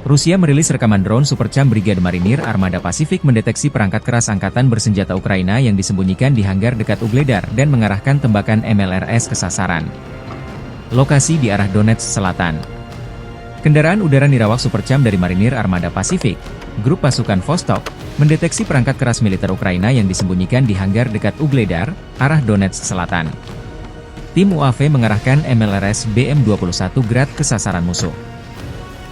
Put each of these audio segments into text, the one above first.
Rusia merilis rekaman drone Supercham Brigade Marinir Armada Pasifik mendeteksi perangkat keras angkatan bersenjata Ukraina yang disembunyikan di hanggar dekat Ugledar dan mengarahkan tembakan MLRS ke sasaran. Lokasi di arah Donetsk Selatan. Kendaraan udara nirawak Supercham dari Marinir Armada Pasifik, grup pasukan Vostok, mendeteksi perangkat keras militer Ukraina yang disembunyikan di hanggar dekat Ugledar, arah Donetsk Selatan. Tim UAV mengarahkan MLRS BM-21 Grad ke sasaran musuh.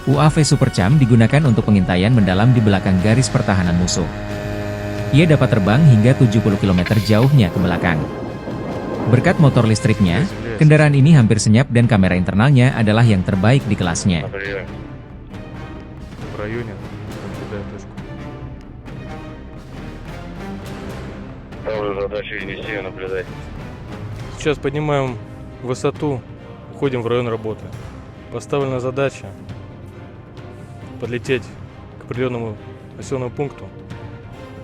UAV Supercham digunakan untuk pengintaian mendalam di belakang garis pertahanan musuh. Ia dapat terbang hingga 70 km jauhnya ke belakang. Berkat motor listriknya, kendaraan ini hampir senyap dan kamera internalnya adalah yang terbaik di kelasnya. Сейчас поднимаем высоту, входим в район работы. Поставлена задача подлететь к определенному населенному пункту,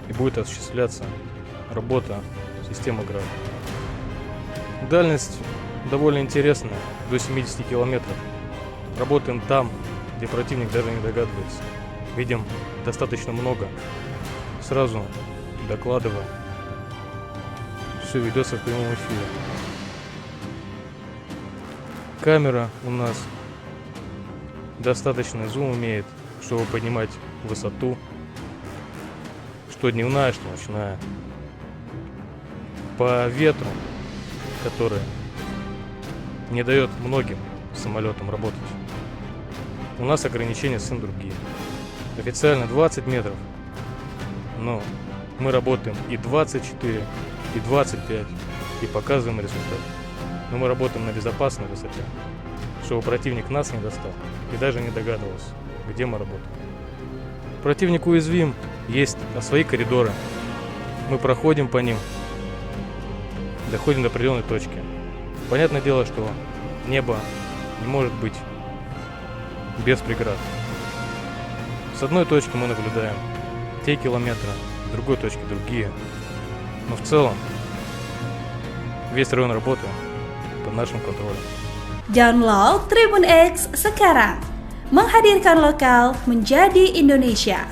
и будет осуществляться работа системы ГРАД. Дальность довольно интересная, до 70 километров. Работаем там, где противник даже не догадывается. Видим достаточно много. Сразу докладываю. Все ведется в прямом эфире. Камера у нас достаточно зум имеет, чтобы поднимать высоту, что дневная, что ночная. По ветру, который не дает многим самолетам работать, у нас ограничения совсем другие. Официально 20 метров, но мы работаем и 24, и 25, и показываем результат. Но мы работаем на безопасной высоте, чтобы противник нас не достал и даже не догадывался, где мы работаем. Противник уязвим, есть свои коридоры. Мы проходим по ним, доходим до определенной точки. Понятное дело, что небо не может быть без преград. С одной точки мы наблюдаем те километры, с другой точки другие. Но в целом весь район работы под нашим контролем. Download Tribun X sekarang, menghadirkan lokal menjadi Indonesia.